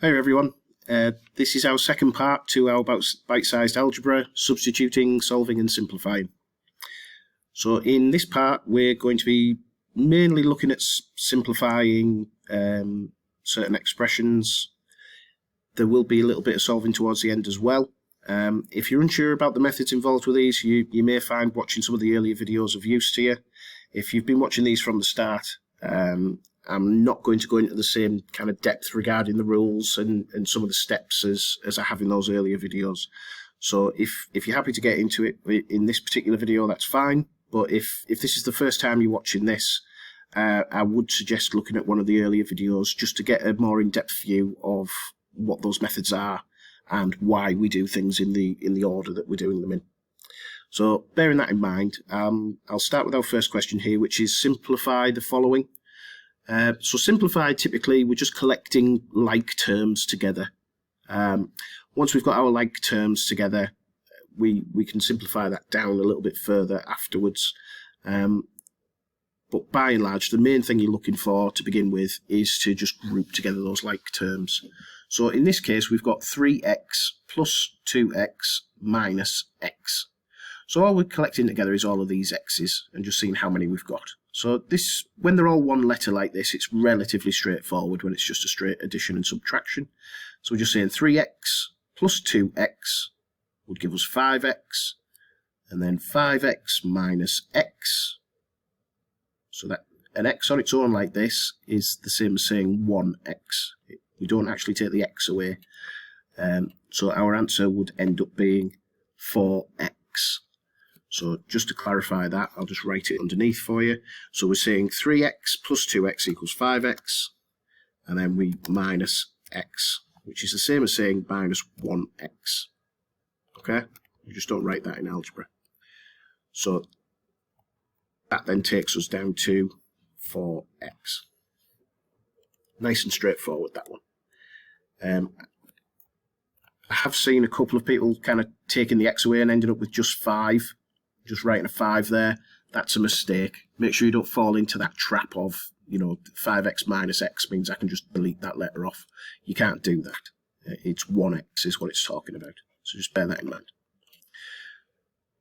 Hi everyone, this is our second part to our bite-sized algebra, substituting, solving and simplifying. So in this part we're going to be mainly looking at simplifying certain expressions. There will be a little bit of solving towards the end as well. If you're unsure about the methods involved with these, you may find watching some of the earlier videos of use to you. If you've been watching these from the start, I'm not going to go into the same kind of depth regarding the rules and some of the steps as I have in those earlier videos. So if you're happy to get into it in this particular video, that's fine. But if this is the first time you're watching this, I would suggest looking at one of the earlier videos just to get a more in-depth view of what those methods are and why we do things in the order that we're doing them in. So bearing that in mind, I'll start with our first question here, which is simplify the following. So simplify, typically we're just collecting like terms together. Once we've got our like terms together, we can simplify that down a little bit further afterwards. But by and large, the main thing you're looking for to begin with is to just group together those like terms. So in this case, we've got 3x plus 2x minus x. So all we're collecting together is all of these x's and just seeing how many we've got. So this, when they're all one letter like this, it's relatively straightforward when it's just a straight addition and subtraction. So we're just saying 3x plus 2x would give us 5x, and then 5x minus x. So that an x on its own like this is the same as saying 1x. We don't actually take the x away. So our answer would end up being 4x. So just to clarify that, I'll just write it underneath for you. So we're saying 3x plus 2x equals 5x, and then we minus x, which is the same as saying minus 1x. Okay? You just don't write that in algebra. So that then takes us down to 4x. Nice and straightforward, that one. I have seen a couple of people kind of taking the x away and ending up with just 5. Just writing a 5 there, that's a mistake. Make sure you don't fall into that trap of, 5x minus x means I can just delete that letter off. You can't do that. It's 1x is what it's talking about. So just bear that in mind.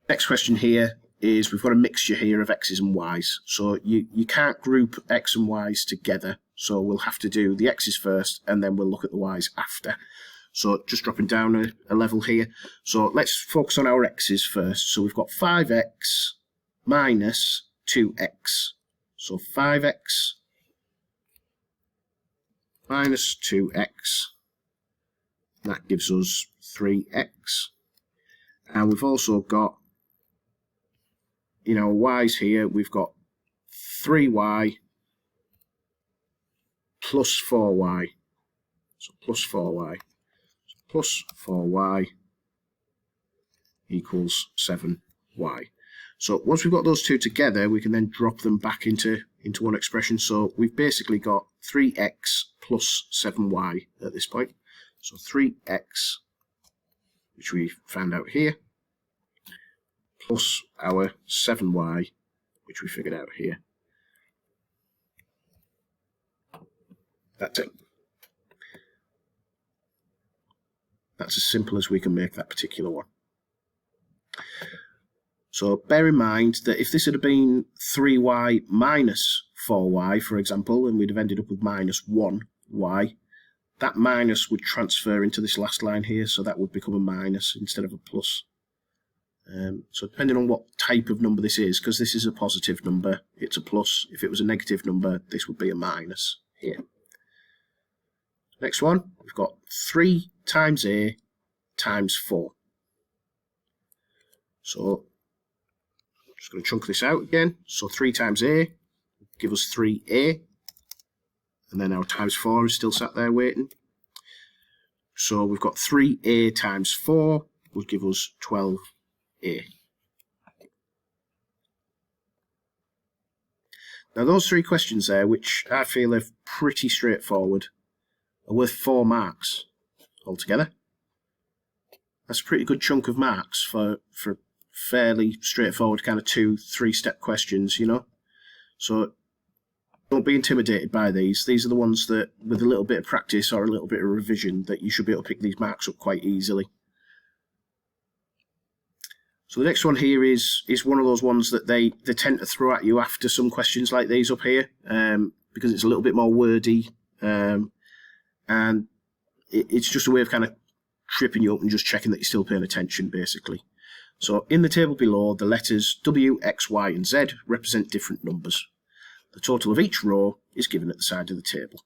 Next question here is we've got a mixture here of x's and y's. So you can't group x and y's together. So we'll have to do the x's first and then we'll look at the y's after. So just dropping down a level here. So let's focus on our x's first. So we've got 5x minus 2x. So 5x minus 2x. That gives us 3x. And we've also got, in our y's here, we've got 3y plus 4y. So plus 4y. Plus 4y equals 7y. So once we've got those two together, we can then drop them back into one expression. So we've basically got 3x plus 7y at this point. So 3x, which we found out here, plus our 7y, which we figured out here. That's it. That's as simple as we can make that particular one. So bear in mind that if this had been 3y minus 4y, for example, and we'd have ended up with minus 1y, that minus would transfer into this last line here, so that would become a minus instead of a plus. So depending on what type of number this is, because this is a positive number, it's a plus. If it was a negative number, this would be a minus here. Next one, we've got 3 times a times 4. So I'm just going to chunk this out again. So 3 times a give us 3a, and then our times 4 is still sat there waiting. So we've got 3a times 4 would give us 12a. Now those 3 questions there, which I feel are pretty straightforward, are worth 4 marks altogether. That's a pretty good chunk of marks for fairly straightforward kind of 2-3 step questions, So don't be intimidated by these. These are the ones that, with a little bit of practice or a little bit of revision, that you should be able to pick these marks up quite easily. So the next one here is one of those ones that they tend to throw at you after some questions like these up here, because it's a little bit more wordy, and it's just a way of kind of tripping you up and just checking that you're still paying attention, basically. So in the table below, the letters W, X, Y, and Z represent different numbers. The total of each row is given at the side of the table.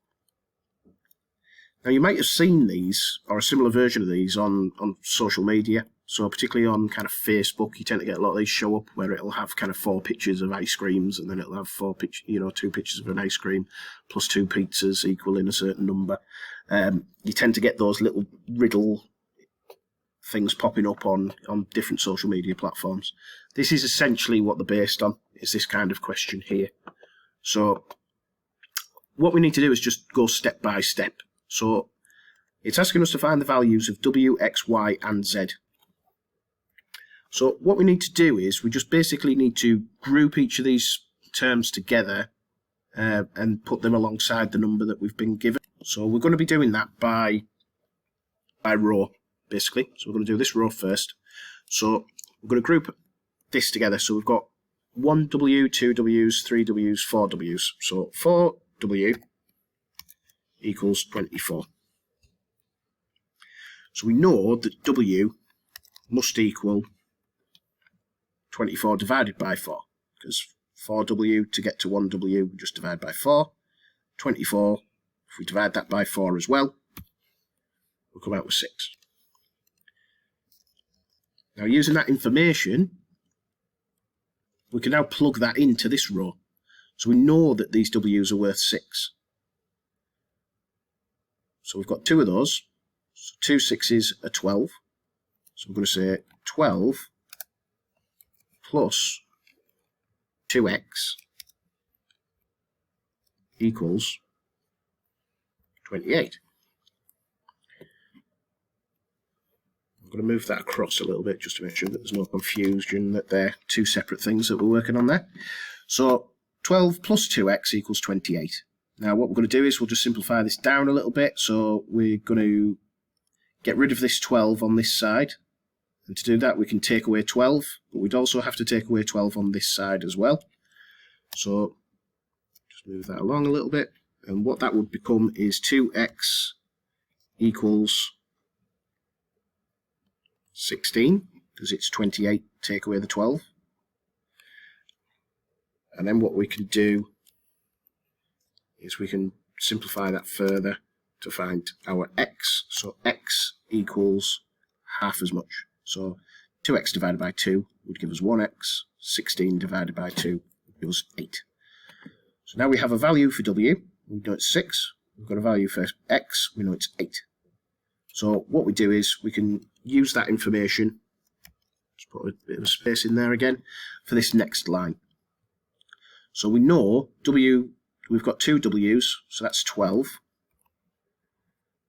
Now you might have seen these, or a similar version of these, on social media. So particularly on kind of Facebook, you tend to get a lot of these show up where it'll have kind of 4 pictures of ice creams, and then it'll have 2 pictures of an ice cream plus 2 pizzas equaling a certain number. You tend to get those little riddle things popping up on different social media platforms. This is essentially what they're based on, is this kind of question here. So what we need to do is just go step by step. So it's asking us to find the values of W, X, Y, and Z. So what we need to do is we just basically need to group each of these terms together and put them alongside the number that we've been given. So we're going to be doing that by row, basically. So we're going to do this row first. So we're going to group this together. So we've got 1 W, 2 Ws, 3 Ws, 4 Ws. So 4W equals 24. So we know that W must equal 24 divided by 4, because 4W to get to 1W, we just divide by 4. 24, if we divide that by 4 as well, we'll come out with 6. Now using that information, we can now plug that into this row. So we know that these W's are worth 6. So we've got 2 of those. So 2 6s are 12. So I'm going to say 12 plus 2x equals 28. I'm going to move that across a little bit just to make sure that there's no confusion that they're 2 separate things that we're working on there. So 12 plus 2x equals 28. Now what we're going to do is we'll just simplify this down a little bit. So we're going to get rid of this 12 on this side. And to do that, we can take away 12, but we'd also have to take away 12 on this side as well. So just move that along a little bit. And what that would become is 2x equals 16, because it's 28, take away the 12. And then what we can do is we can simplify that further to find our x. So x equals half as much. So 2x divided by 2 would give us 1x. 16 divided by 2 would give us 8. So now we have a value for w. We know it's 6. We've got a value for x. We know it's 8. So what we do is we can use that information, just put a bit of a space in there again, for this next line. So we know w, we've got 2 w's, so that's 12.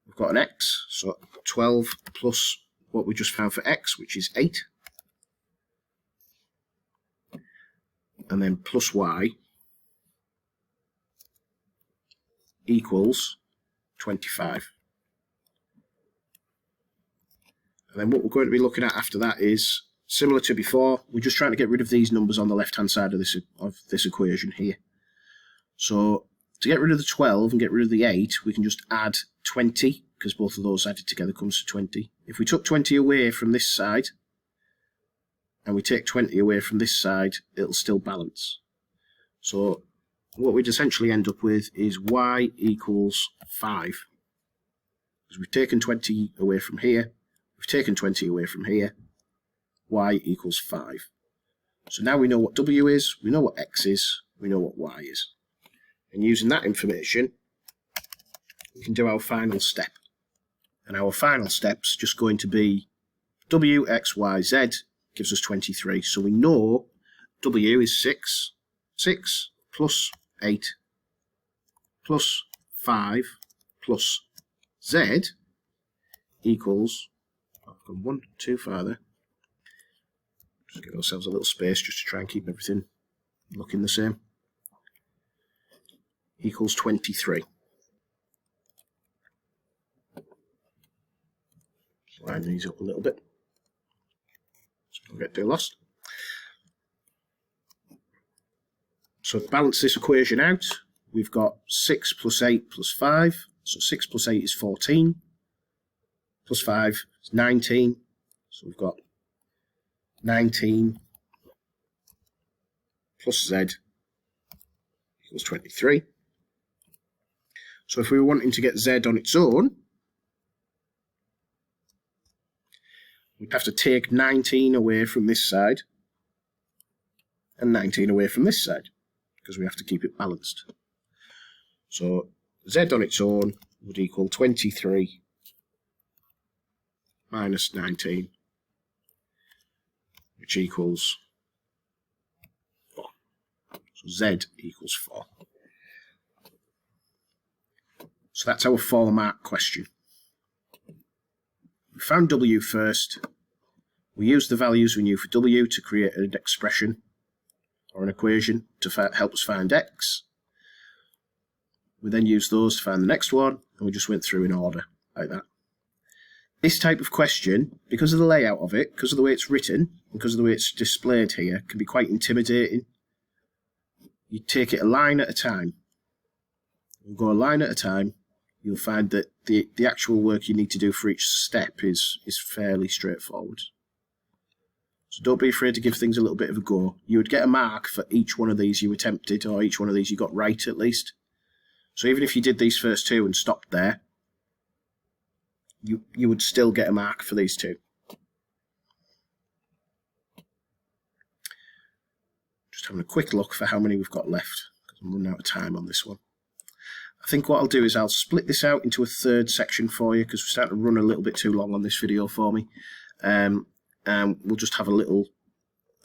We've got an x, so 12 plus what we just found for x, which is 8. And then plus y equals 25. And then what we're going to be looking at after that is, similar to before, we're just trying to get rid of these numbers on the left-hand side of this equation here. So to get rid of the 12 and get rid of the 8, we can just add 20, because both of those added together comes to 20. If we took 20 away from this side, and we take 20 away from this side, it'll still balance. So what we'd essentially end up with is y equals 5. Because we've taken 20 away from here, we've taken 20 away from here, y equals 5. So now we know what w is, we know what x is, we know what y is. And using that information, we can do our final step. And our final step's just going to be w, x, y, z gives us 23. So we know w is 6, 6 plus 8 plus 5 plus z equals, I've gone 1 too far there. Just give ourselves a little space just to try and keep everything looking the same. equals 23. Line these up a little bit so we don't get too lost. So to balance this equation out, we've got 6 plus 8 plus 5. So 6 plus 8 is 14. Plus 5 is 19. So we've got 19 plus z equals 23. So if we were wanting to get z on its own, we'd have to take 19 away from this side and 19 away from this side, because we have to keep it balanced. So z on its own would equal 23 minus 19, which equals 4. So z equals 4. So that's our 4-mark question. We found w first. We used the values we knew for w to create an expression or an equation to help us find x. We then used those to find the next one, and we just went through in order like that. This type of question, because of the layout of it, because of the way it's written, because of the way it's displayed here, can be quite intimidating. You take it a line at a time. We'll go a line at a time. You'll find that the actual work you need to do for each step is fairly straightforward. So don't be afraid to give things a little bit of a go. You would get a mark for each one of these you attempted, or each one of these you got right at least. So even if you did these first two and stopped there, you would still get a mark for these two. Just having a quick look for how many we've got left, because I'm running out of time on this one. I think what I'll do is I'll split this out into a third section for you, because we're starting to run a little bit too long on this video for me. And we'll just have a little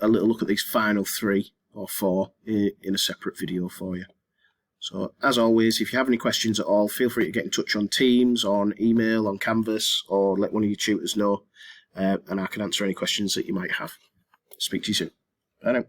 look at these final 3 or 4 in a separate video for you. So as always, if you have any questions at all, feel free to get in touch on Teams, on email, on Canvas, or let one of your tutors know, and I can answer any questions that you might have. Speak to you soon. Bye now.